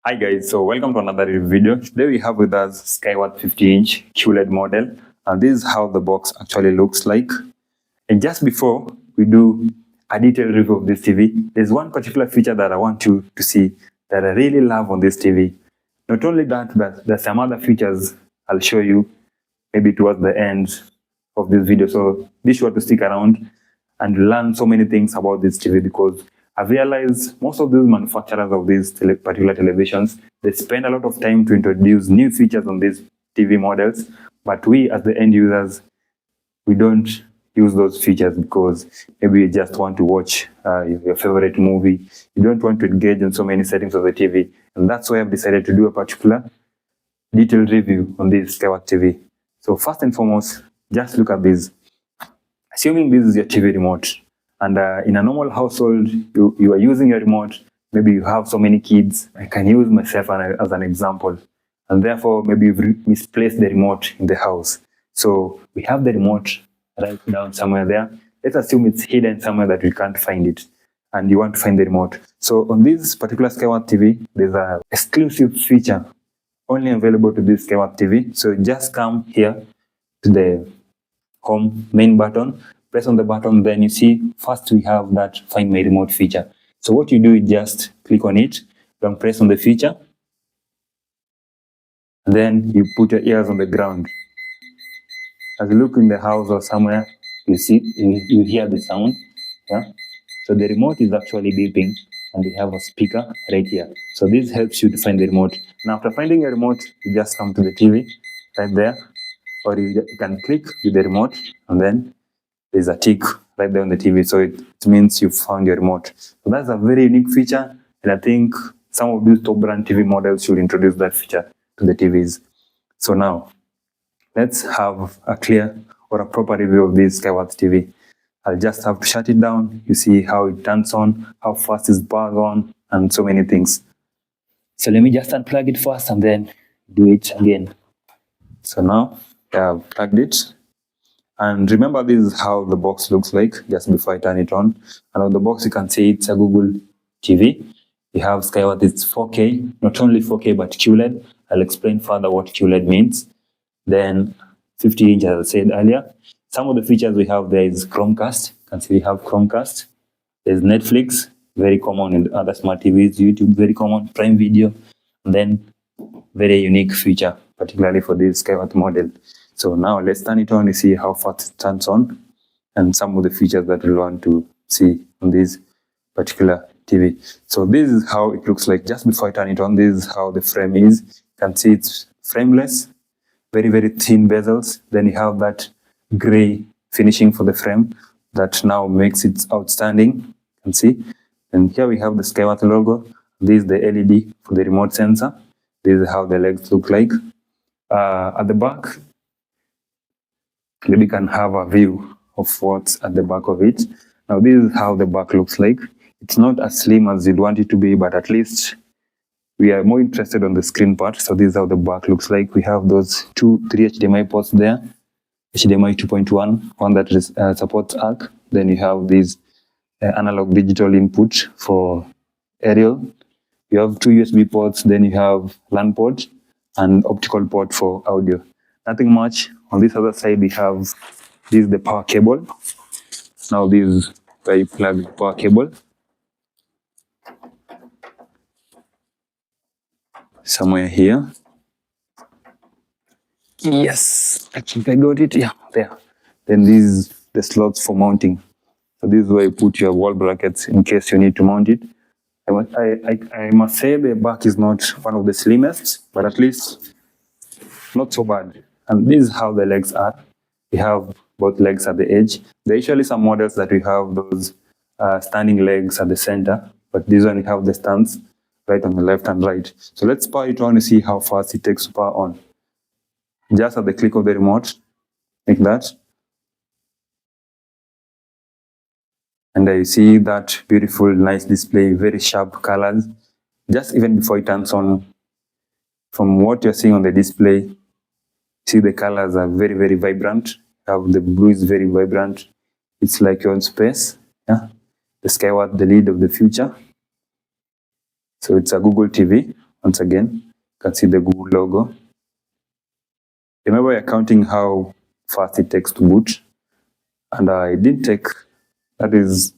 Hi guys, so welcome to another video. Today we have with us Skyworth 50-inch QLED model, and this is how the box actually looks like. And just before we do a detailed review of this TV, there's one particular feature that I want you to see that I really love on this TV. Not only that, but there's some other features I'll show you maybe towards the end of this video. So be sure to stick around and learn so many things about this TV, because I've realized most of these manufacturers of these particular televisions, they spend a lot of time to introduce new features on these TV models, but we as the end users, we don't use those features because maybe you just want to watch your favorite movie. You don't want to engage in so many settings of the TV, and that's why I've decided to do a particular detailed review on this Skyworth TV. So first and foremost, just look at this. Assuming this is your TV remote, and in a normal household, you are using your remote, maybe you have so many kids. I can use myself as an example, and therefore maybe you've misplaced the remote in the house. So we have the remote right down somewhere there. Let's assume it's hidden somewhere that we can't find it, and you want to find the remote. So on this particular Skyworth TV, there's an exclusive feature only available to this Skyworth TV. So just come here to the home main button, press on the button, then you see first we have that find my remote feature. So what you do is just click on it, then press on the feature, and then you put your ears on the ground. As you look in the house or somewhere, you hear the sound. Yeah. So the remote is actually beeping, and we have a speaker right here. So this helps you to find the remote. Now after finding your remote, you just come to the TV right there, or you can click with the remote, and then there's a tick right there on the TV. So it means you found your remote. So that's a very unique feature, and I think some of these top brand TV models should introduce that feature to the TVs. So now let's have a clear or a proper review of this Skyworth TV. I'll just have to shut it down. You see how it turns on, how fast it's powered on, and so many things. So let me just unplug it first and then do it again. So now I've plugged it. And remember, this is how the box looks like just before I turn it on. And on the box, you can see it's a Google TV. You have Skyworth, it's 4K, not only 4K, but QLED. I'll explain further what QLED means. Then 50-inch, as I said earlier. Some of the features we have there is Chromecast. You can see we have Chromecast. There's Netflix, very common in other smart TVs. YouTube, very common. Prime Video. And then very unique feature, particularly for this Skyworth model. So now let's turn it on to see how fast it turns on, and some of the features that we want to see on this particular TV. So this is how it looks like just before I turn it on. This is how the frame is. You can see it's frameless, very, very thin bezels. Then you have that gray finishing for the frame that now makes it outstanding. You can see. And here we have the Skyworth logo. This is the LED for the remote sensor. This is how the legs look like. At the back, we can have a view of what's at the back of it. Now this is how the back looks like. It's not as slim as you'd want it to be, but at least we are more interested on the screen part. So this is how the back looks like. We have those 3 HDMI ports there. HDMI 2.1, one that supports ARC. Then you have this analog digital input for aerial. You have 2 USB ports, then you have LAN port and optical port for audio. Nothing much. On this other side, we have this is the power cable. Now this is where you plug the power cable. Somewhere here. Yes, I think I got it. Yeah, there. Then this is the slots for mounting. So this is where you put your wall brackets in case you need to mount it. I must say the back is not one of the slimmest, but at least not so bad. And this is how the legs are. We have both legs at the edge. There are usually some models that we have those standing legs at the center, but this one we have the stands right on the left and right. So let's power it on to see how fast it takes to power on. Just at the click of the remote, like that. And you see that beautiful, nice display, very sharp colors. Just even before it turns on, from what you're seeing on the display, see the colors are very, very vibrant. The blue is very vibrant. It's like you're in space. Yeah, the Skyworth, the lead of the future. So it's a Google TV. Once again, you can see the Google logo. Remember, we're counting how fast it takes to boot, and it didn't take, that is,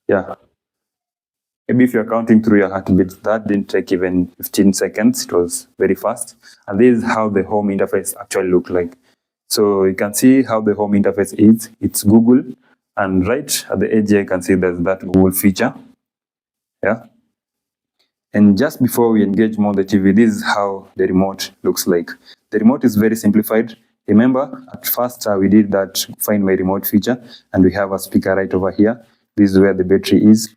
yeah, maybe if you're counting through your heartbeats, that didn't take even 15 seconds. It was very fast. And this is how the home interface actually looked like. So you can see how the home interface is. It's Google, and right at the edge here, you can see there's that Google feature. Yeah. And just before we engage more the TV, this is how the remote looks like. The remote is very simplified. Remember, at first we did that find my remote feature, and we have a speaker right over here. This is where the battery is.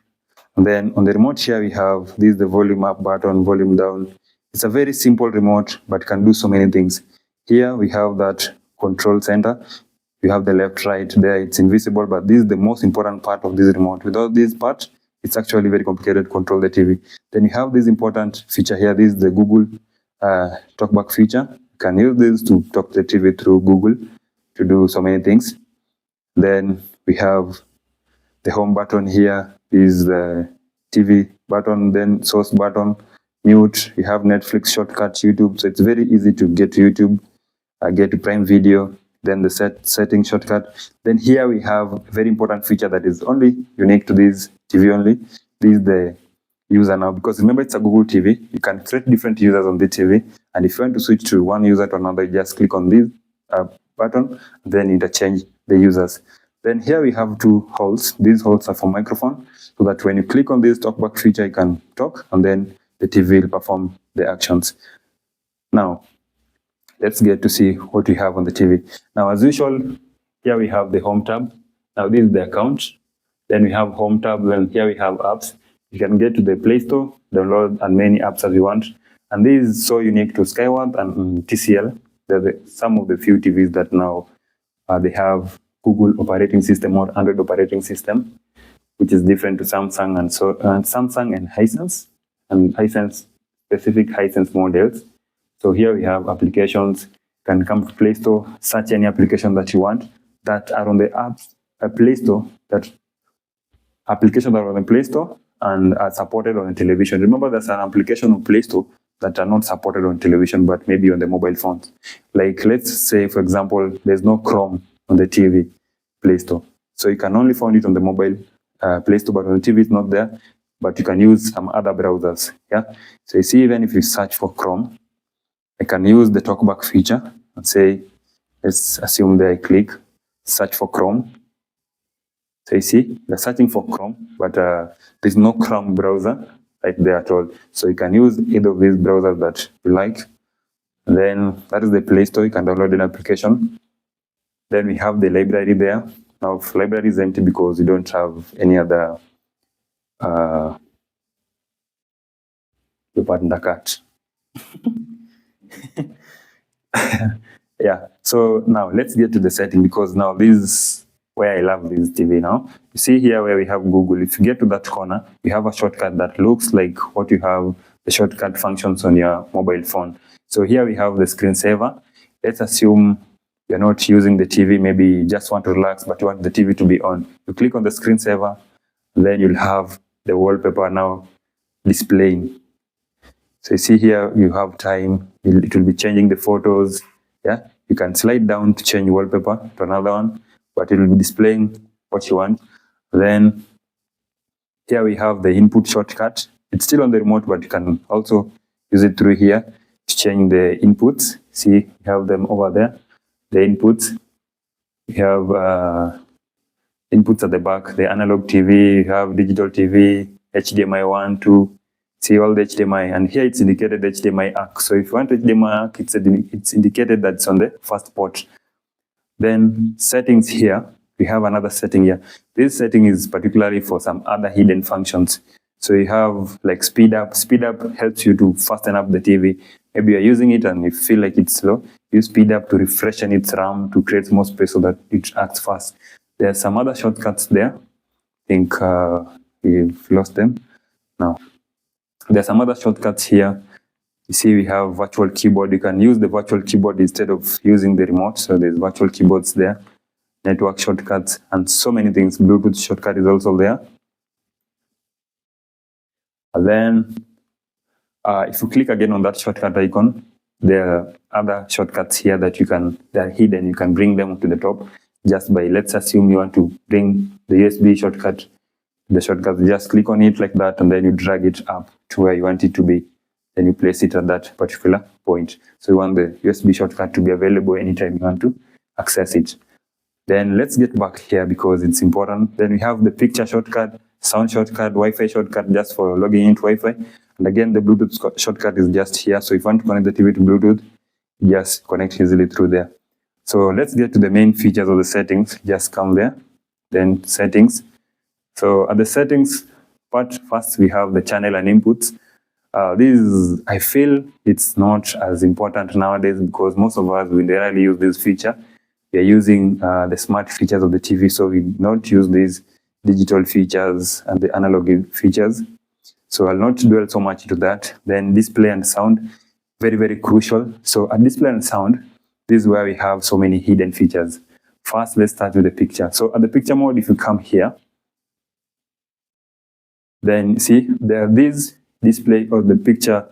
And then on the remote here, we have this, the volume up button, volume down. It's a very simple remote, but can do so many things. Here we have that control center. You have the left, right there. It's invisible, but this is the most important part of this remote. Without this part, it's actually very complicated to control the TV. Then you have this important feature here. This is the Google talkback feature. You can use this to talk to the TV through Google to do so many things. Then we have the home button here. Is the TV button, then source button, mute. You have Netflix shortcut, YouTube. So it's very easy to get to YouTube, get to Prime Video. Then the setting shortcut. Then here we have a very important feature that is only unique to this TV only. This is the user now, because remember it's a Google TV. You can create different users on the TV, and if you want to switch to one user to another, you just click on this button, then interchange the users. Then here we have two holes. These holes are for microphone, so that when you click on this talkback feature, you can talk, and then the TV will perform the actions. Now, let's get to see what we have on the TV. Now, as usual, here we have the home tab. Now, this is the account. Then we have home tab, and here we have apps. You can get to the Play Store, download as many apps as you want. And this is so unique to Skyworth and TCL. They're some of the few TVs that now they have Google operating system or Android operating system, which is different to Samsung and Samsung and Hisense, specific Hisense models. So here we have applications. You can come to Play Store, search any application that you want that are on the Play Store, that applications that are on the Play Store and are supported on the television. Remember, there's an application on Play Store that are not supported on television, but maybe on the mobile phones. Like, let's say, for example, there's no Chrome on the TV Play Store. So you can only find it on the mobile Play Store, but on the TV it's not there. But you can use some other browsers. Yeah. So you see, even if you search for Chrome, I can use the talkback feature and say, let's assume that I click search for Chrome. So you see, they're searching for Chrome, but there's no Chrome browser right there at all. So you can use either of these browsers that you like. And then that is the Play Store. You can download an application. Then we have the library there. Now, if library is empty because you don't have any other cut. Yeah, so now let's get to the setting, because now this is where I love this TV now. You see here where we have Google. If you get to that corner, you have a shortcut that looks like what you have, the shortcut functions on your mobile phone. So here we have the screensaver. Let's assume you're not using the TV, maybe you just want to relax, but you want the TV to be on. You click on the screensaver, then you'll have the wallpaper now displaying. So you see here, you have time, it will be changing the photos. Yeah, you can slide down to change wallpaper to another one, but it will be displaying what you want. Then here we have the input shortcut. It's still on the remote, but you can also use it through here to change the inputs. See, you have them over there. The inputs, we have inputs at the back, the analog TV, you have digital TV, HDMI 1, 2, see all the HDMI, and here it's indicated HDMI ARC. So if you want HDMI ARC, it's indicated that it's on the first port. Then settings here, we have another setting here. This setting is particularly for some other hidden functions. So you have like speed up. Speed up helps you to fasten up the TV. Maybe you're using it and you feel like it's slow. Use speed up to refresh its RAM to create more space so that it acts fast. There are some other shortcuts there. I think we've lost them. Now, there are some other shortcuts here. You see, we have virtual keyboard. You can use the virtual keyboard instead of using the remote. So there's virtual keyboards there, network shortcuts, and so many things. Bluetooth shortcut is also there. And then if you click again on that shortcut icon, there are other shortcuts here that they're hidden. You can bring them to the top just by, let's assume you want to bring the USB shortcut. The shortcut, just click on it like that, and then you drag it up to where you want it to be. Then you place it at that particular point. So you want the USB shortcut to be available anytime you want to access it. Then let's get back here because it's important. Then we have the picture shortcut, sound shortcut, Wi-Fi shortcut just for logging into Wi-Fi. And again, the Bluetooth shortcut is just here. So if you want to connect the TV to Bluetooth, just connect easily through there. So let's get to the main features of the settings. Just come there, then settings. So at the settings part, first we have the channel and inputs. This, I feel it's not as important nowadays because most of us, we rarely use this feature. We are using the smart features of the TV, so we don't use these digital features and the analog features. So I'll not dwell so much into that. Then display and sound, very, very crucial. So at display and sound, this is where we have so many hidden features. First, let's start with the picture. So at the picture mode, if you come here, then see there are these display or the picture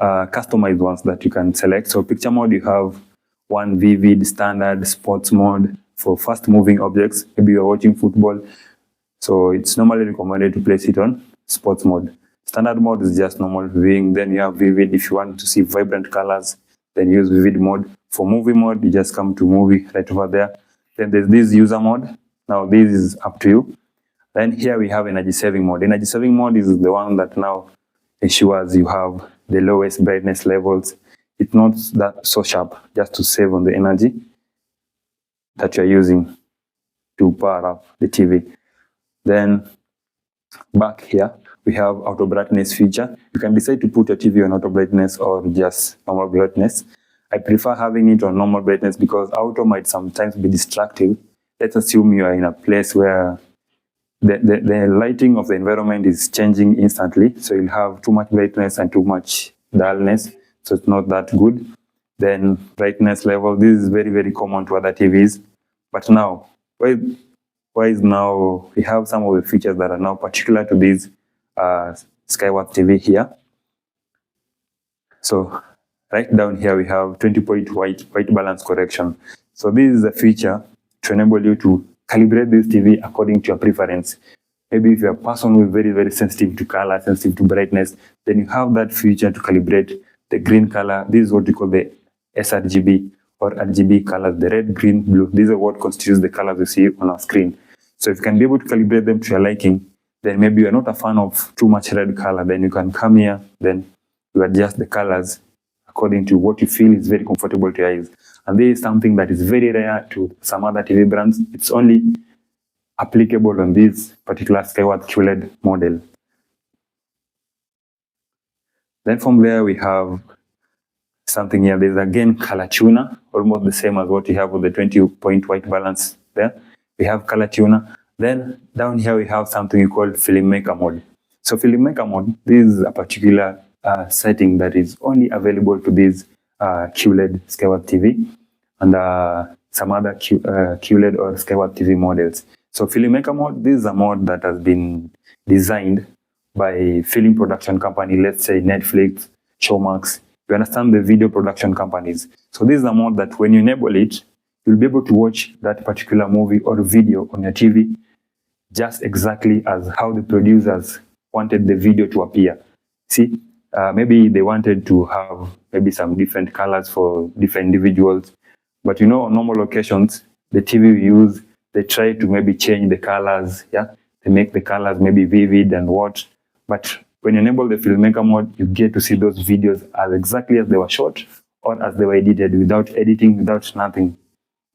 customized ones that you can select. So picture mode, you have one vivid, standard, sports mode for fast moving objects. Maybe you're watching football, so it's normally recommended to place it on sports mode. Standard mode is just normal viewing. Then you have vivid. If you want to see vibrant colors, then use vivid mode. For movie mode, you just come to movie right over there. Then there's this user mode. Now this is up to you. Then here we have energy saving mode. Energy saving mode is the one that now ensures you have the lowest brightness levels. It's not that so sharp, just to save on the energy that you're using to power up the TV. Then back here, we have auto brightness feature. You can decide to put your TV on auto brightness or just normal brightness. I prefer having it on normal brightness because auto might sometimes be distracting. Let's assume you are in a place where the lighting of the environment is changing instantly, so you'll have too much brightness and too much dullness, so it's not that good. Then brightness level, this is very, very common to other TVs. But now, why is now we have some of the features that are now particular to this Skyworth TV here. So right down here we have 20-point white balance correction. So this is a feature to enable you to calibrate this TV according to your preference. Maybe if you're a person who is very, very sensitive to color, sensitive to brightness, then you have that feature to calibrate the green color. This is what we call the sRGB or RGB colors, the red, green, blue. These are what constitutes the colors you see on our screen. So if you can be able to calibrate them to your liking, then maybe you're not a fan of too much red color, then you can come here, then you adjust the colors according to what you feel is very comfortable to your eyes. And this is something that is very rare to some other TV brands. It's only applicable on this particular Skyworth QLED model. Then from there we have something here. There's again color tuner, almost the same as what we have with the 20-point white balance there. We have color tuner. Then down here we have something we call filmmaker mode. So filmmaker mode, this is a particular setting that is only available to this QLED Skyworth TV and some other QLED or Skyworth TV models. So filmmaker mode, this is a mode that has been designed by film production company, let's say Netflix, Showmax. You understand, the video production companies. So this is a mode that when you enable it, you'll be able to watch that particular movie or video on your TV just exactly as how the producers wanted the video to appear. See, maybe they wanted to have maybe some different colors for different individuals. But you know, on normal occasions, the TV we use, they try to maybe change the colors, yeah? They make the colors maybe vivid and what. But when you enable the filmmaker mode, you get to see those videos as exactly as they were shot or as they were edited, without editing, without nothing.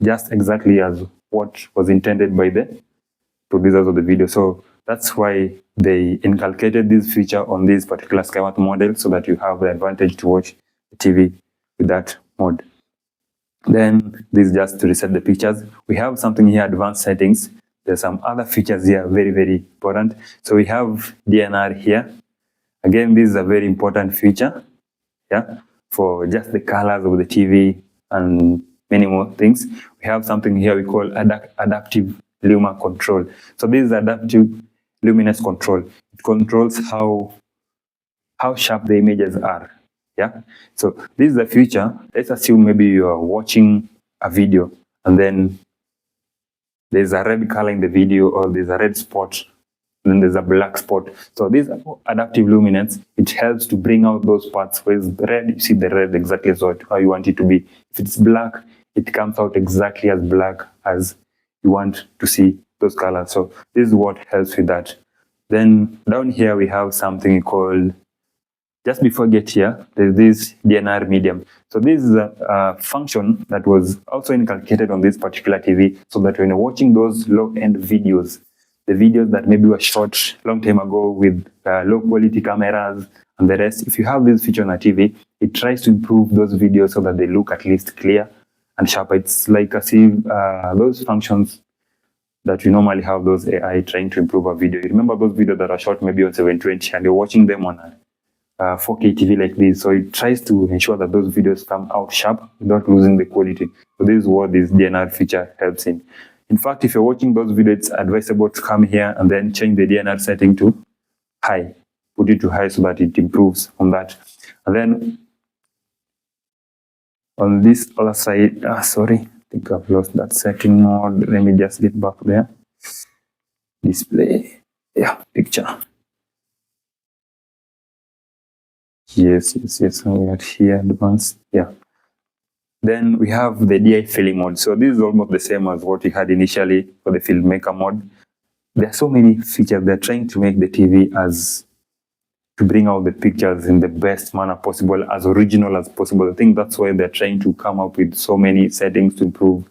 Just exactly as what was intended by the producers of the video. So that's why they inculcated this feature on this particular Skyworth model, so that you have the advantage to watch the TV with that mode. Then this is just to reset the pictures. We have something here, advanced settings. There's some other features here, very, very important. So we have DNR here. Again, this is a very important feature, yeah, for just the colors of the TV and many more things. We have something here we call adaptive luma control. So this is adaptive luminance control. It controls how how sharp the images are. Yeah. So this is the future. Let's assume maybe you are watching a video and then there's a red color in the video, or there's a red spot, then there's a black spot. So this adaptive luminance, it helps to bring out those parts. Where it's red, you see the red exactly how you want it to be. If it's black, it comes out exactly as black as you want to see those colors. So this is what helps with that. Then down here we have something called, just before I get here, there's this DNR medium. So this is a function that was also inculcated on this particular TV, so that when you're watching those low-end videos, the videos that maybe were shot long time ago with low-quality cameras and the rest, if you have this feature on a TV, it tries to improve those videos so that they look at least clear and sharp. It's like as if those functions that you normally have, those AI trying to improve a video. You remember those videos that are shot maybe on 720 and you're watching them on a 4K TV like this. So it tries to ensure that those videos come out sharp without losing the quality. So this is what this DNR feature helps in. In fact, if you're watching those videos, it's advisable to come here and then change the DNR setting to high. Put it to high so that it improves on that. And then on this other side, sorry, I think I've lost that setting mode. Let me just get back there. Display, yeah, picture. Yes. We are here, advanced, yeah. Then we have the DI filling mode. So this is almost the same as what we had initially for the filmmaker mode. There are so many features. They're trying to make the TV to bring out the pictures in the best manner possible, as original as possible. I think that's why they're trying to come up with so many settings to improve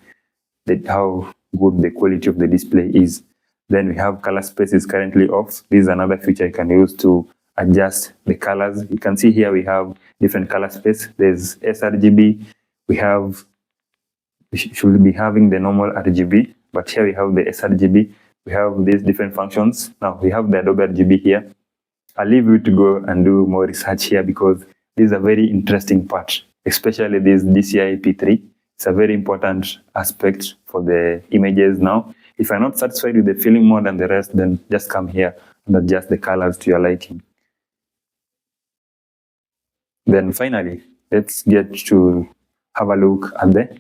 how good the quality of the display is. Then we have color space is currently off. This is another feature you can use to adjust the colors. You can see here we have different color space. There's sRGB. We should be having the normal RGB, but here we have the sRGB. We have these different functions. Now we have the Adobe RGB here. I'll leave you to go and do more research here, because this is a very interesting part, especially this DCI P3. It's a very important aspect for the images now. If you're not satisfied with the filling mode and the rest, then just come here and adjust the colors to your liking. Then finally, let's get to have a look at the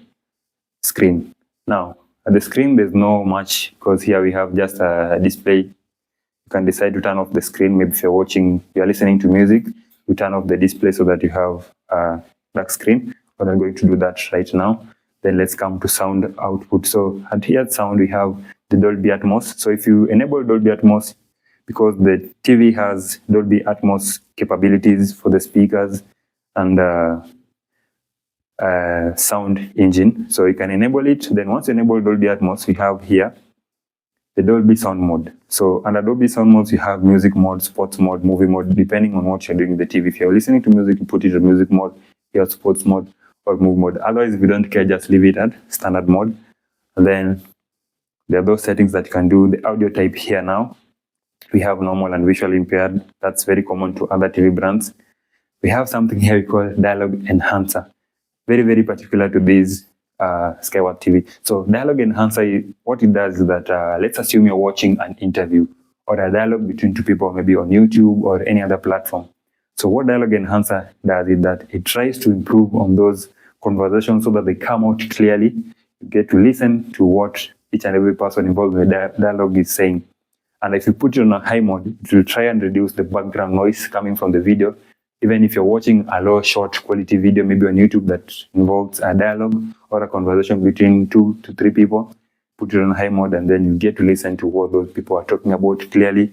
screen. Now, at the screen, there's no much, because here we have just a display. You can decide to turn off the screen. Maybe if you're listening to music, you turn off the display so that you have a black screen. But I'm going to do that right now. Then let's come to sound output. So at here sound, we have the Dolby Atmos. So if you enable Dolby Atmos, because the TV has Dolby Atmos capabilities for the speakers and sound engine, so you can enable it. Then once you enable Dolby Atmos, we have here the Dolby Sound mode. So under Dolby Sound modes, you have music mode, sports mode, movie mode, depending on what you're doing with the TV. If you're listening to music, you put it in music mode, here sports mode or movie mode. Otherwise, if you don't care, just leave it at standard mode. And then there are those settings that you can do. The audio type here now, we have normal and visually impaired. That's very common to other TV brands. We have something here we call dialogue enhancer. Very, very particular to this Skyworth TV. So dialogue enhancer, what it does is that let's assume you're watching an interview or a dialogue between two people, maybe on YouTube or any other platform. So what dialogue enhancer does is that it tries to improve on those conversations so that they come out clearly. You get to listen to what each and every person involved in the dialogue is saying. And if you put it on a high mode, it will try and reduce the background noise coming from the video. Even if you're watching a low, short quality video, maybe on YouTube that involves a dialogue or a conversation between 2 to 3 people, put it on high mode and then you get to listen to what those people are talking about clearly.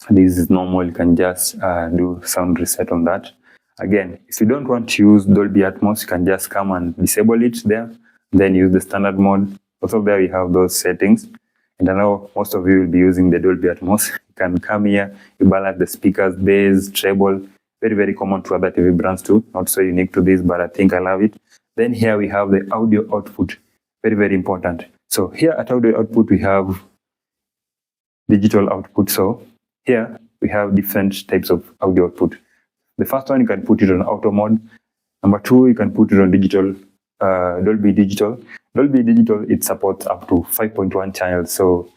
This is normal. You can just do sound reset on that. Again, if you don't want to use Dolby Atmos, you can just come and disable it there, then use the standard mode. Also there we have those settings. And I know most of you will be using the Dolby Atmos. You can come here, you balance the speakers, bass, treble. Very, very common to other TV brands too. Not so unique to this, but I think I love it. Then here we have the audio output. Very, very important. So here at audio output, we have digital output. So here we have different types of audio output. The first one, you can put it on auto mode. Number 2, you can put it on digital, Dolby Digital. Dolby Digital, it supports up to 5.1 channels. So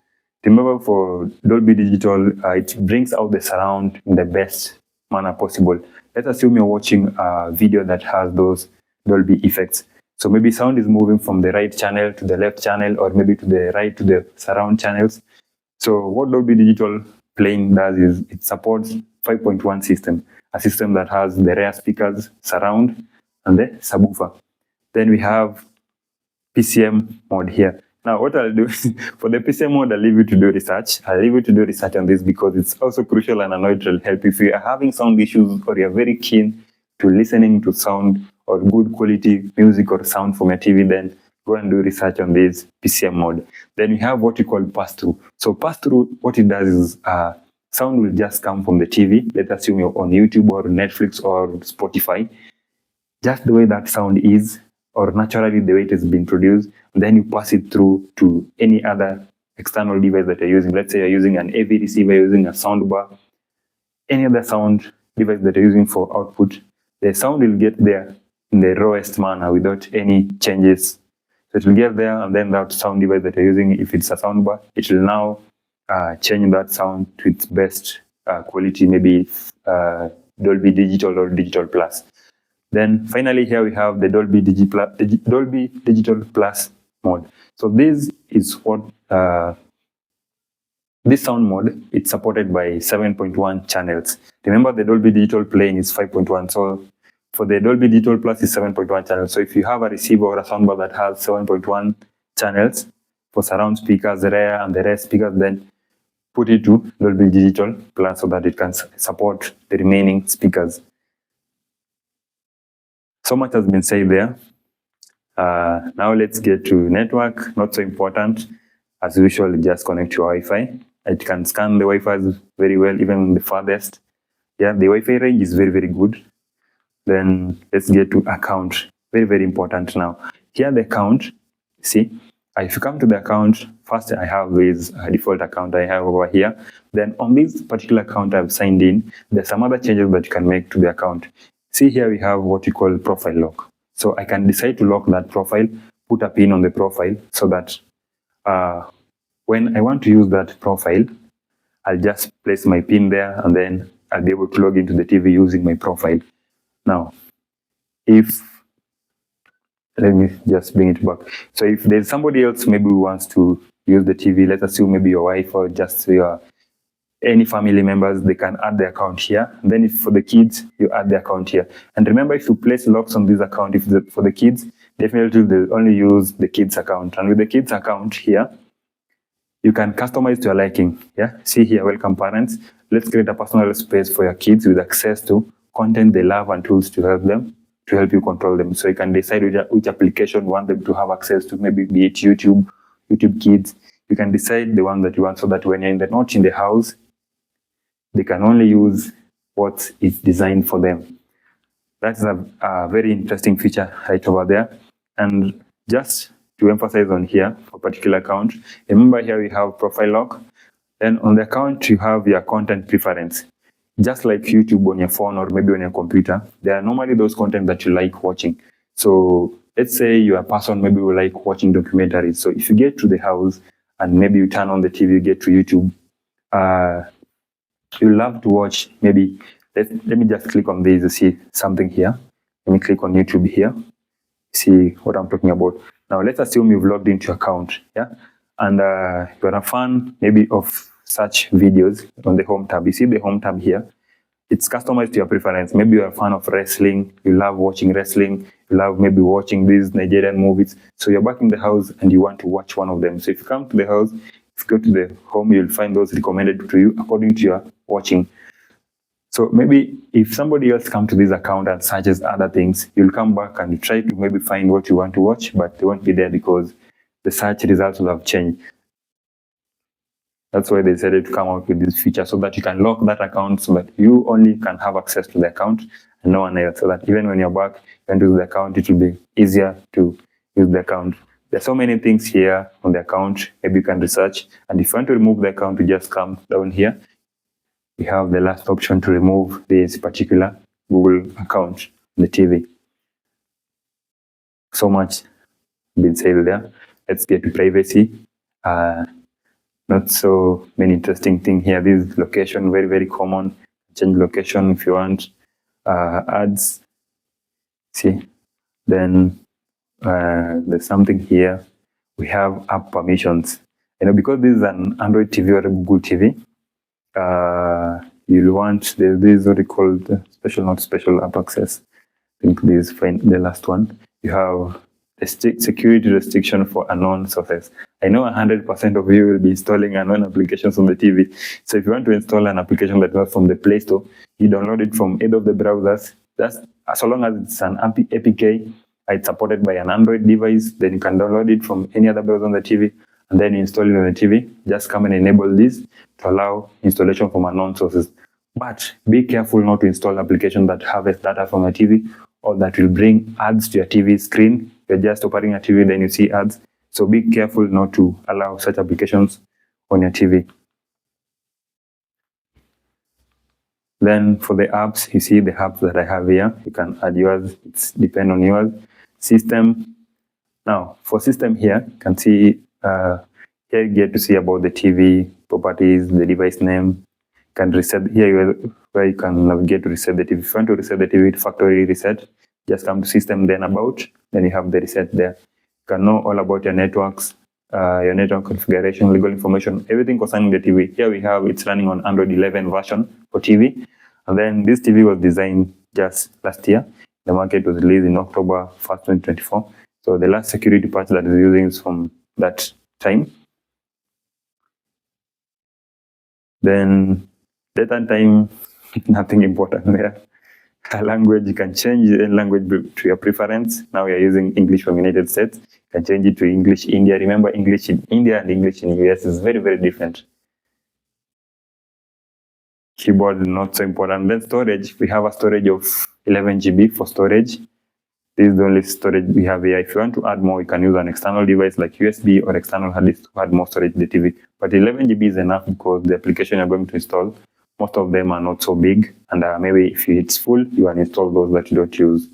remember, for Dolby Digital, it brings out the surround in the best manner possible. Let's assume you're watching a video that has those Dolby effects. So maybe sound is moving from the right channel to the left channel, or maybe to the right to the surround channels. So what Dolby Digital playing does is it supports 5.1 system, a system that has the rear speakers, surround, and the subwoofer. Then we have PCM mode here. Now what I'll do for the PCM mode, I'll leave you to do research. I'll leave you to do research on this because it's also crucial, and I know it will help if you are having sound issues or you're very keen to listening to sound or good quality music or sound from your TV. Then go and do research on this PCM mode. Then we have what we call pass-through. So pass-through, what it does is sound will just come from the TV. Let's assume you're on YouTube or Netflix or Spotify. Just the way that sound is, or naturally the way it has been produced, and then you pass it through to any other external device that you're using. Let's say you're using an AV receiver, using a soundbar, any other sound device that you're using for output. The sound will get there in the rawest manner without any changes. So it will get there, and then that sound device that you're using, if it's a soundbar, it will now change that sound to its best quality, maybe Dolby Digital or Digital Plus. Then finally here we have the Dolby Digital Plus mode. So this is what this sound mode, it's supported by 7.1 channels. Remember the Dolby Digital playing is 5.1. So for the Dolby Digital Plus is 7.1 channels. So if you have a receiver or a soundbar that has 7.1 channels for surround speakers, rear and the rear speakers, then put it to Dolby Digital Plus so that it can support the remaining speakers. So much has been said there. Now let's get to network. Not so important. As usual, just connect to Wi-Fi. It can scan the Wi-Fi very well, even the farthest. Yeah, the Wi-Fi range is very, very good. Then let's get to account. Very, very important now. Here the account, see, if you come to the account, first I have this default account I have over here. Then on this particular account I've signed in, there's some other changes that you can make to the account. See here we have what we call profile lock. So I can decide to lock that profile, put a pin on the profile so that when I want to use that profile, I'll just place my pin there and then I'll be able to log into the TV using my profile. Now, let me just bring it back. So if there's somebody else maybe who wants to use the TV, let's assume maybe your wife or just your any family members, they can add the account here. And then if for the kids, you add the account here. And remember, if you place locks on this account, if for the kids, definitely they'll only use the kids account. And with the kids account here, you can customize to your liking. Yeah, see here, welcome parents. Let's create a personal space for your kids with access to content they love and tools to help you control them. So you can decide which application you want them to have access to, maybe be it YouTube Kids. You can decide the one that you want so that when you're not in the house, they can only use what is designed for them. That's a very interesting feature right over there. And just to emphasize on here, for a particular account, remember here we have profile lock. Then on the account, you have your content preference. Just like YouTube on your phone or maybe on your computer, there are normally those content that you like watching. So let's say you're a person maybe who like watching documentaries. So if you get to the house and maybe you turn on the TV, you get to YouTube, you love to watch, maybe, let me just click on this to see something here. Let me click on YouTube here, see what I'm talking about. Now let's assume you've logged into your account, yeah? And you're a fan maybe of such videos on the home tab. You see the home tab here? It's customized to your preference. Maybe you're a fan of wrestling, you love watching wrestling, you love maybe watching these Nigerian movies. So you're back in the house and you want to watch one of them. So if you come to the house, if you go to the home, you'll find those recommended to you according to your watching. So maybe if somebody else comes to this account and searches other things, you'll come back and you try to maybe find what you want to watch, but they won't be there because the search results will have changed. That's why they decided to come out with this feature so that you can lock that account so that you only can have access to the account and no one else. So that even when you're back, you can use the account, it will be easier to use the account. There's so many things here on the account, maybe you can research. And if you want to remove the account, you just come down here. We have the last option to remove this particular Google account on the TV. So much been said there. Let's get to privacy. Not so many interesting things here. This location, very, very common. change location if you want, ads, see. Then there's something here. We have app permissions. Because this is an Android TV or a Google TV, you'll want, this is what we call the special, not special app access. I think this is the last one. You have a security restriction for unknown sources. I know 100% of you will be installing unknown applications on the TV. So if you want to install an application that was from the Play Store, you download it from either of the browsers. That's as long as it's an APK, it's supported by an Android device, then you can download it from any other browser on the TV, and then install it on the TV. Just come and enable this to allow installation from unknown sources. But be careful not to install applications that harvest data from the TV or that will bring ads to your TV screen. You're just operating a TV, then you see ads. So be careful not to allow such applications on your TV. Then for the apps, you see the apps that I have here. You can add yours. It's depend on yours. System. Now for system here, you can see here you get to see about the TV properties, the device name. You can reset here where you can navigate to reset the TV. If you want to reset the TV to factory reset, just come to system, then about, then you have the reset there. You can know all about your networks, your network configuration, legal information, everything concerning the TV. Here we have it's running on Android 11 version for TV. And then this TV was designed just last year. The market was released in October 1st, 2024. So the last security patch that is using is from that time. Then date and time, nothing important there. Language, you can change the language to your preference. Now you're using English from United States. You can change it to English India. Remember, English in India and English in US is very, very different. Keyboard is not so important. Then storage, we have a storage of 11 GB for storage. This is the only storage we have here. If you want to add more, you can use an external device like USB or external hard disk to add more storage to the TV. But 11 GB is enough because the application you're going to install, most of them are not so big. And maybe if it's full, you can install those that you don't use.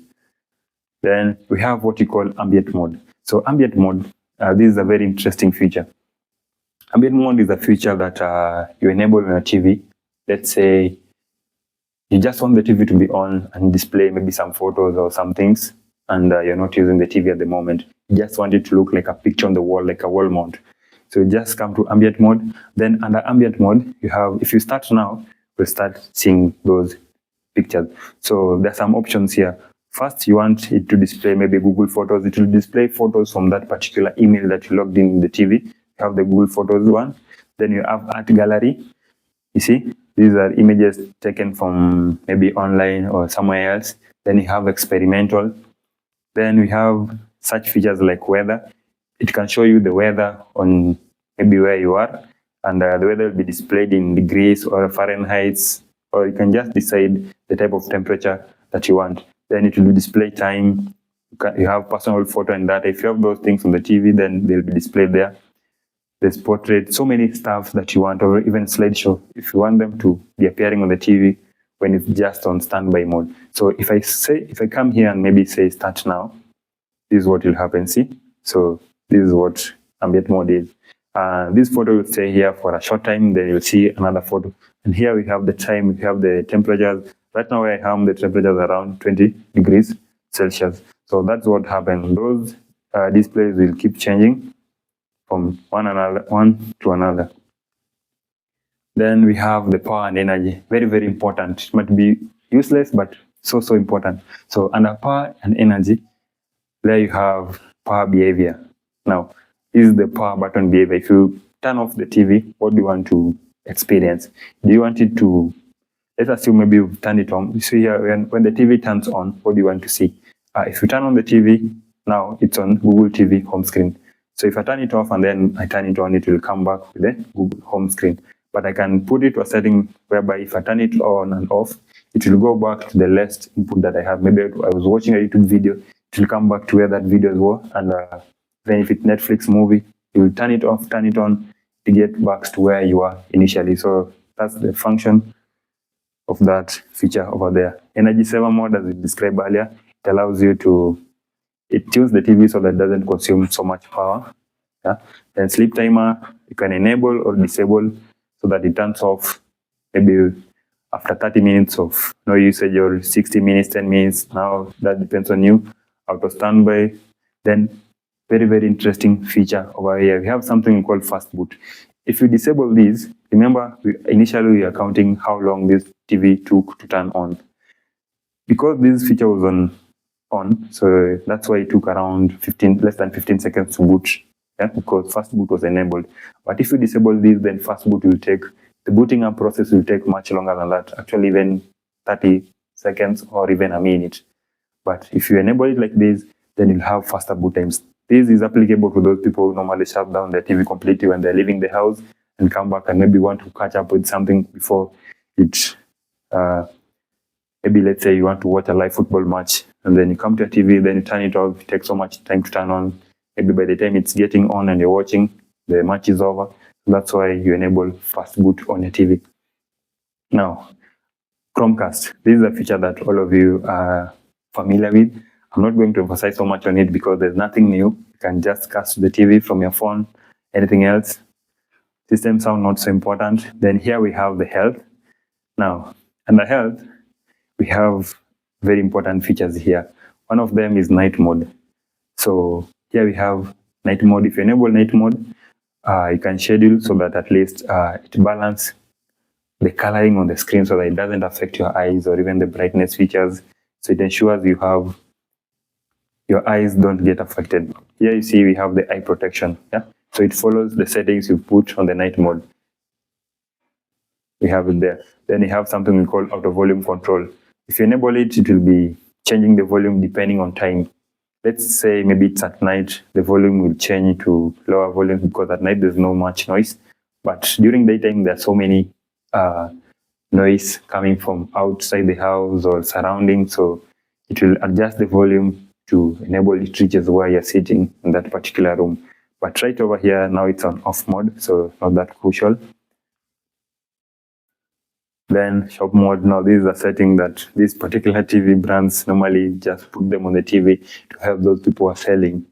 Then we have what you call ambient mode. So ambient mode, this is a very interesting feature. Ambient mode is a feature that you enable on a TV. Let's say you just want the TV to be on and display maybe some photos or some things, and you're not using the TV at the moment. You just want it to look like a picture on the wall, like a wall mount. So you just come to ambient mode. Then under ambient mode, you have, if you start now, we'll start seeing those pictures. So there's some options here. First, you want it to display maybe Google Photos. It will display photos from that particular email that you logged in the TV. You have the Google Photos one. Then you have Art Gallery. You see, these are images taken from maybe online or somewhere else. Then you have experimental. Then we have such features like weather. It can show you the weather on maybe where you are, and the weather will be displayed in degrees or Fahrenheit, or you can just decide the type of temperature that you want. Then it will display time. You have personal photo and data. If you have those things on the TV, then they'll be displayed there. There's portrait, so many stuff that you want, or even slideshow, if you want them to be appearing on the TV when it's just on standby mode. So if I come here and maybe say start now, this is what will happen, see? So this is what ambient mode is. This photo will stay here for a short time, then you'll see another photo. And here we have the time, we have the temperatures. Right now I have the temperatures around 20 degrees Celsius. So that's what happened. Those displays will keep changing from one to another. Then we have the power and energy. Very, very important. It might be useless, but so important. So under power and energy, there you have power behavior. Now, this is the power button behavior. If you turn off the TV, what do you want to experience? Do you want it to, let's assume maybe you turn it on. You see here, when the TV turns on, what do you want to see? If you turn on the TV, now it's on Google TV home screen. So if I turn it off and then I turn it on, it will come back with the Google home screen. But I can put it to a setting whereby if I turn it on and off, it will go back to the last input that I have. Maybe I was watching a YouTube video, it will come back to where that video was. And then if it's Netflix movie, you will turn it off, turn it on to get back to where you are initially. So that's the function of that feature over there. Energy saver mode, as we described earlier, it allows you to, it tunes the TV so that it doesn't consume so much power. Yeah. Then sleep timer, you can enable or disable so that it turns off maybe after 30 minutes of no usage or 60 minutes, 10 minutes, now that depends on you, auto standby. Then very, very interesting feature over here, we have something called fast boot. If you disable these, remember initially we are counting how long this TV took to turn on. Because this feature was on, so that's why it took around less than 15 seconds to boot, yeah, because fast boot was enabled. But if you disable this, then fast boot will take, the booting up process will take much longer than that, actually even 30 seconds or even a minute. But if you enable it like this, then you'll have faster boot times. This is applicable to those people who normally shut down their TV completely when they're leaving the house and come back and maybe want to catch up with something before it, maybe let's say you want to watch a live football match and then you come to a TV, then you turn it off, it takes so much time to turn on. Maybe by the time it's getting on and you're watching, the match is over. That's why you enable fast boot on your TV. Now, Chromecast. This is a feature that all of you are familiar with. I'm not going to emphasize so much on it because there's nothing new. You can just cast to the TV from your phone, anything else. System sound not so important. Then here we have the health. Now, under health, we have very important features here. One of them is night mode. So here we have night mode. If you enable night mode, you can schedule so that at least it balances the coloring on the screen so that it doesn't affect your eyes or even the brightness features. So it ensures you have your eyes don't get affected. Here you see we have the eye protection. Yeah, so it follows the settings you put on the night mode. We have it there. Then you have something we call auto volume control. If you enable it, it will be changing the volume depending on time. Let's say maybe it's at night, the volume will change to lower volume because at night there's no much noise. But during daytime, there's so many noise coming from outside the house or surrounding, so it will adjust the volume to enable it reaches where you're sitting in that particular room. But right over here, now it's on off mode, so not that crucial. Then shop mode. Now this is a setting that these particular TV brands normally just put them on the TV to help those people who are selling.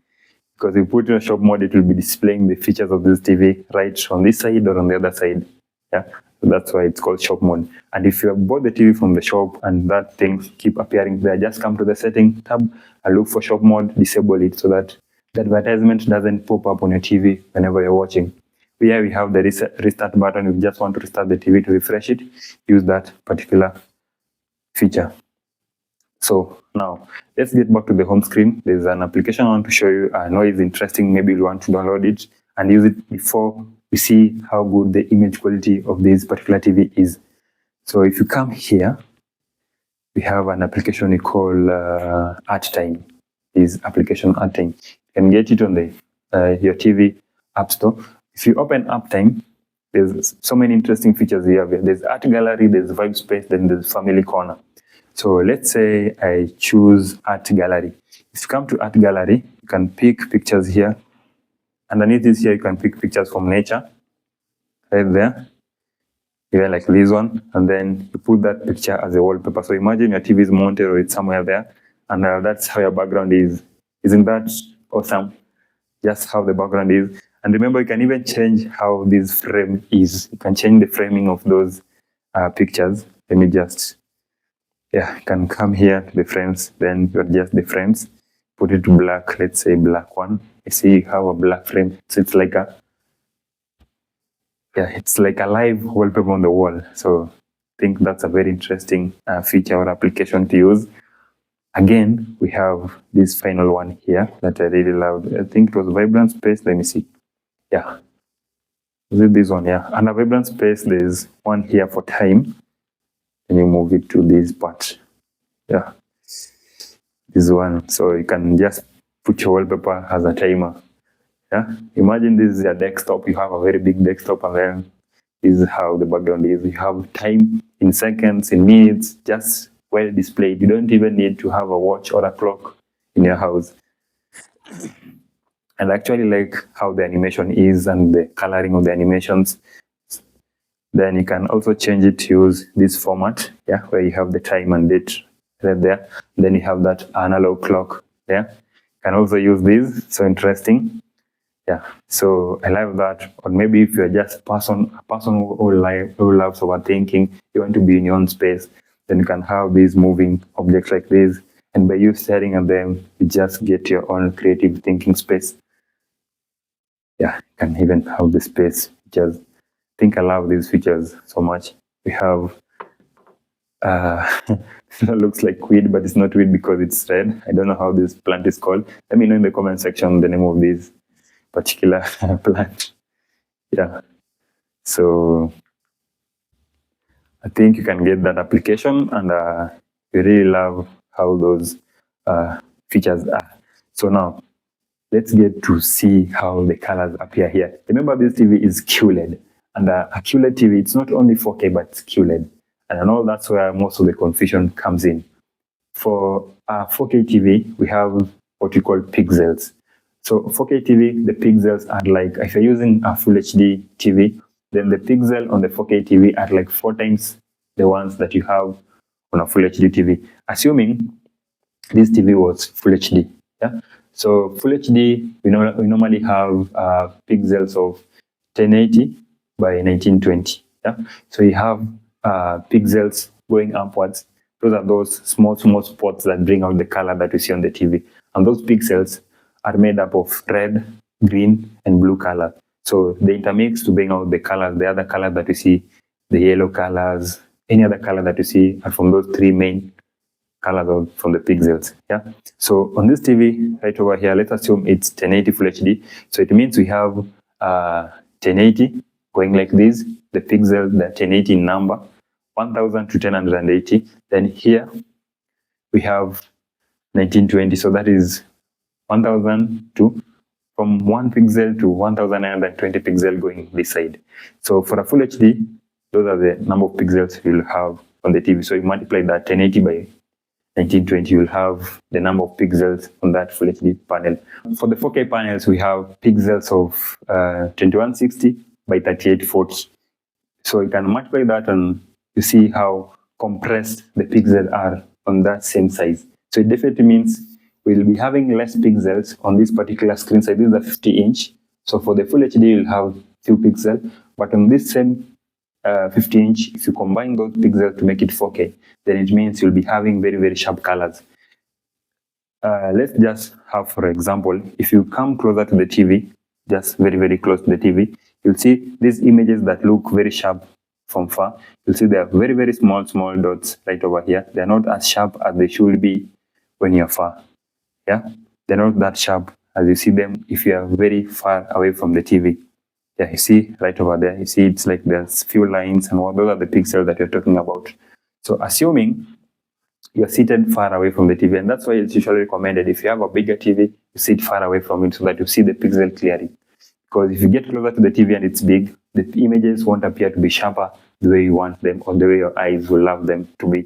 Because if you put in a shop mode, it will be displaying the features of this TV right on this side or on the other side. Yeah, so that's why it's called shop mode. And if you have bought the TV from the shop and that thing keep appearing there, just come to the setting tab and look for shop mode, disable it so that the advertisement doesn't pop up on your TV whenever you're watching. Here we have the restart button. If you just want to restart the TV to refresh it, use that particular feature. So now let's get back to the home screen. There's an application I want to show you. I know it's interesting. Maybe you want to download it and use it before we see how good the image quality of this particular TV is. So if you come here, we have an application we call ArtTime. This application ArtTime. You can get it on the your TV App Store. If you open ArtTime, there's so many interesting features here. There's Art Gallery, there's Vibe Space, then there's Family Corner. So let's say I choose Art Gallery. If you come to Art Gallery, you can pick pictures here. Underneath this here, you can pick pictures from nature, right there, even like this one, and then you put that picture as a wallpaper. So imagine your TV is mounted or it's somewhere there, and that's how your background is. Isn't that awesome? Just how the background is. And remember, you can even change how this frame is. You can change the framing of those pictures. Let me just, yeah, you can come here to the frames, then you adjust the frames, put it to black, let's say black one. You see you have a black frame, so it's like a, yeah, it's like a live wallpaper on the wall. So I think that's a very interesting feature or application to use. Again, we have this final one here that I really loved. I think it was Vibrant Space. Let me see. Yeah, is it this one? Yeah, under Vibrant Space, there's one here for time. Then you move it to this part. Yeah, this one. So you can just put your wallpaper as a timer. Yeah, imagine this is your desktop. You have a very big desktop, and then this is how the background is. You have time in seconds, in minutes, just well displayed. You don't even need to have a watch or a clock in your house. And I actually like how the animation is and the coloring of the animations. Then you can also change it to use this format, yeah, where you have the time and date right there. Then you have that analog clock there. You can also use this, so interesting. Yeah, so I love that. Or maybe if you're just a person who loves overthinking, you want to be in your own space, then you can have these moving objects like this, and by you staring at them, you just get your own creative thinking space. Yeah, you can even have the space. Just think I love these features so much. We have that looks like weed, but it's not weed because it's red. I don't know how this plant is called. Let me know in the comment section the name of this particular plant. Yeah, so I think you can get that application, and we really love how those features are. So now let's get to see how the colors appear here. Remember, this TV is QLED, and a QLED TV, it's not only 4K, but it's QLED. And I know that's where most of the confusion comes in. For a 4K TV, we have what we call pixels. So 4K TV, the pixels are like, if you're using a full HD TV, then the pixel on the 4K TV are like 4 times the ones that you have on a full HD TV, assuming this TV was full HD. Yeah. So full HD, we normally have pixels of 1080 by 1920. Yeah. So you have pixels going upwards. Those are those small spots that bring out the color that you see on the TV. And those pixels are made up of red, green, and blue color. So they intermix to bring out the colors, the other colors that you see, the yellow colors, any other color that you see are from those 3 main colors from the pixels. Yeah. So on this TV right over here, let's assume it's 1080 Full HD. So it means we have 1080 going like this, the pixel, the 1080 number, 1000 to 1080. Then here we have 1920. So that is 1000 to, from 1 pixel to 1920 pixel going this side. So for a Full HD, those are the number of pixels you'll have on the TV. So you multiply that 1080 by 1920, you'll have the number of pixels on that Full HD panel. For the 4K panels, we have pixels of 2160 by 3840. So you can multiply that and you see how compressed the pixels are on that same size. So it definitely means we'll be having less pixels on this particular screen size. This is a 50-inch. So for the Full HD, you'll have few pixels, but on this same 50-inch, if you combine those pixels to make it 4K, then it means you'll be having very, very sharp colors. Let's just have, for example, if you come closer to the TV, just very, very close to the TV, you'll see these images that look very sharp from far. You'll see they are very, very small dots right over here. They're not as sharp as they should be when you're far. Yeah, they're not that sharp as you see them if you are very far away from the TV. Yeah, you see right over there, you see it's like there's few lines, and those are the pixels that you're talking about. So assuming you're seated far away from the TV, and that's why it's usually recommended, if you have a bigger TV, you sit far away from it so that you see the pixel clearly. Because if you get closer to the TV and it's big, the images won't appear to be sharper the way you want them or the way your eyes will love them to be.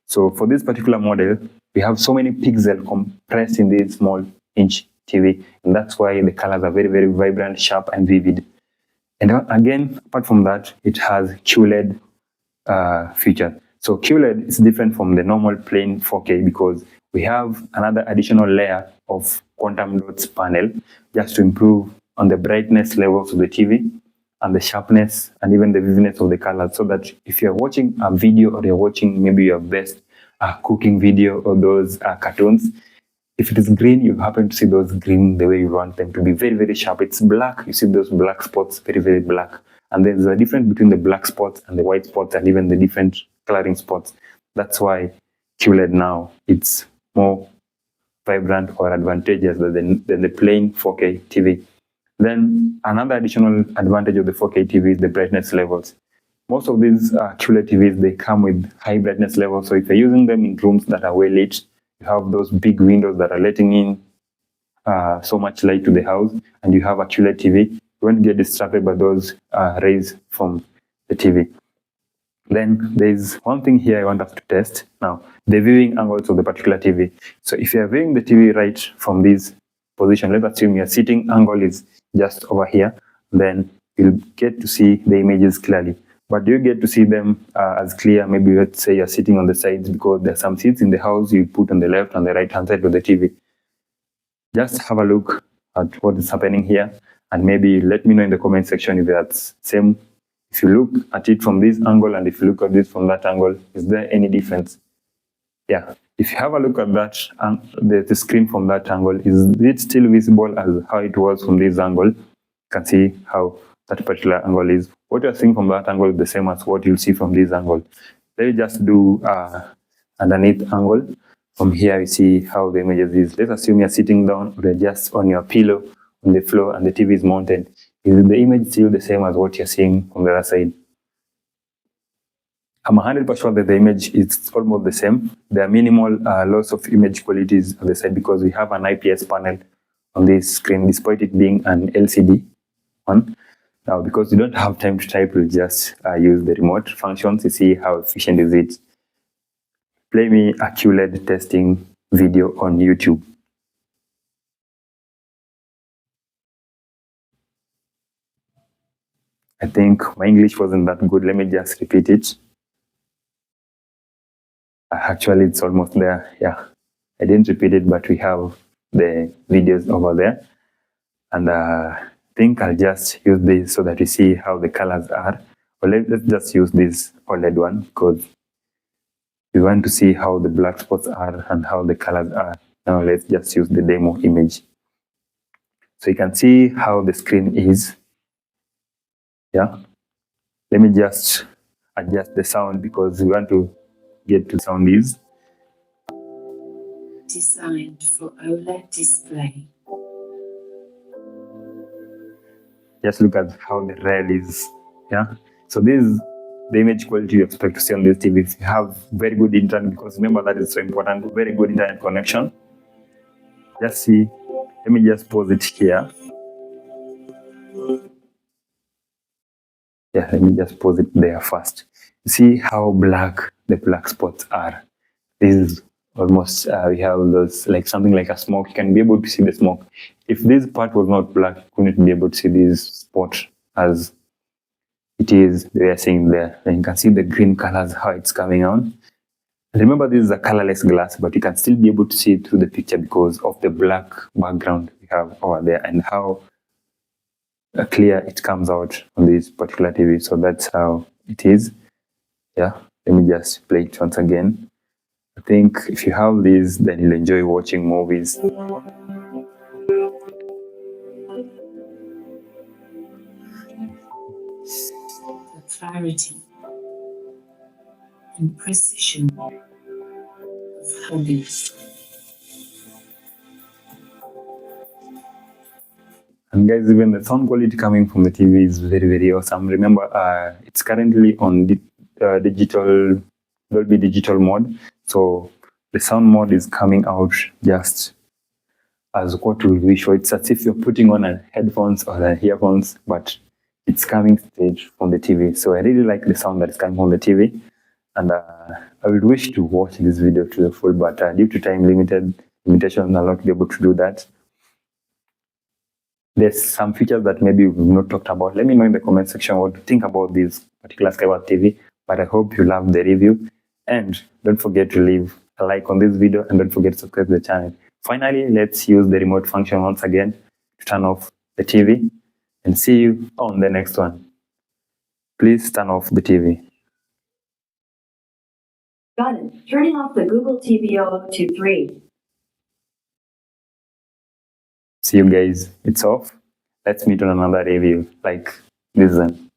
So for this particular model, we have so many pixels compressed in this small inch TV, and that's why the colors are very, very vibrant, sharp, and vivid. And again, apart from that, it has QLED feature. So QLED is different from the normal plain 4K because we have another additional layer of quantum dots panel just to improve on the brightness levels of the TV and the sharpness and even the vividness of the colors, so that if you're watching a video or you're watching maybe your best cooking video or those cartoons, if it is green, you happen to see those green the way you want them to be, very, very sharp. It's black, you see those black spots, very, very black. And there's a difference between the black spots and the white spots and even the different coloring spots. That's why QLED now, it's more vibrant or advantageous than the plain 4K TV. Then another additional advantage of the 4K TV is the brightness levels. Most of these QLED TVs, they come with high brightness levels. So if you're using them in rooms that are well lit, you have those big windows that are letting in so much light to the house, and you have a QLED TV, you won't get distracted by those rays from the TV. Then there's one thing here I want us to test now, the viewing angles of the particular TV. So if you're viewing the TV right from this position, let's assume your sitting angle is just over here, then you'll get to see the images clearly. But do you get to see them as clear? Maybe let's say you're sitting on the sides, because there's some seats in the house you put on the left and the right hand side of the TV. Just have a look at what is happening here, and maybe let me know in the comment section if that's same. If you look at it from this angle and if you look at this from that angle, is there any difference? Yeah, if you have a look at that, the screen from that angle, is it still visible as how it was from this angle? You can see how that particular angle is. What you're seeing from that angle is the same as what you'll see from this angle. Let me just do underneath angle. From here, you see how the images is. Let's assume you're sitting down or you're just on your pillow on the floor and the TV is mounted. Is the image still the same as what you're seeing on the other side? I'm 100% sure that the image is almost the same. There are minimal loss of image qualities on the side because we have an IPS panel on this screen, despite it being an LCD one. Now, because we don't have time to type, we'll just use the remote function to see how efficient is it. Play me a QLED testing video on YouTube. I think my English wasn't that good. Let me just repeat it. Actually, it's almost there. Yeah, I didn't repeat it, but we have the videos over there. And I think I'll just use this so that you see how the colors are. Or let's just use this OLED one because we want to see how the black spots are and how the colors are. Now let's just use the demo image. So you can see how the screen is. Yeah. Let me just adjust the sound because we want to get to sound is. Designed for OLED display. Just look at how the red is. Yeah. So this is the image quality you expect to see on this TV. If you have very good internet, because remember that is so important, very good internet connection. Just see, let me just pause it here. Yeah, let me just pause it there first. See how black the black spots are. This is almost, we have those, like something like a smoke. You can be able to see the smoke. If this part was not black, you couldn't be able to see this spot as it is, we are seeing there. And you can see the green colors, how it's coming on. And remember, this is a colorless glass, but you can still be able to see it through the picture because of the black background we have over there and how clear it comes out on this particular TV. So that's how it is. Yeah, let me just play it once again. I think if you have these, then you'll enjoy watching movies. The clarity and precision of hobbies. And guys, even the sound quality coming from the TV is very, very awesome. Remember, it's currently on digital, Dolby Digital mode. So the sound mode is coming out just as what we wish. So it's as if you're putting on a headphones or an earphones, but it's coming straight from the TV. So I really like the sound that is coming from the TV. And I would wish to watch this video to the full, but due to time limitations, I'll not be able to do that. There's some features that maybe we've not talked about. Let me know in the comment section what you think about this particular Skyworth TV. But I hope you love the review. And don't forget to leave a like on this video and don't forget to subscribe to the channel. Finally, let's use the remote function once again to turn off the TV and see you on the next one. Please turn off the TV. Got it. Turning off the Google TV 023. See you guys. It's off. Let's meet on another review like this one.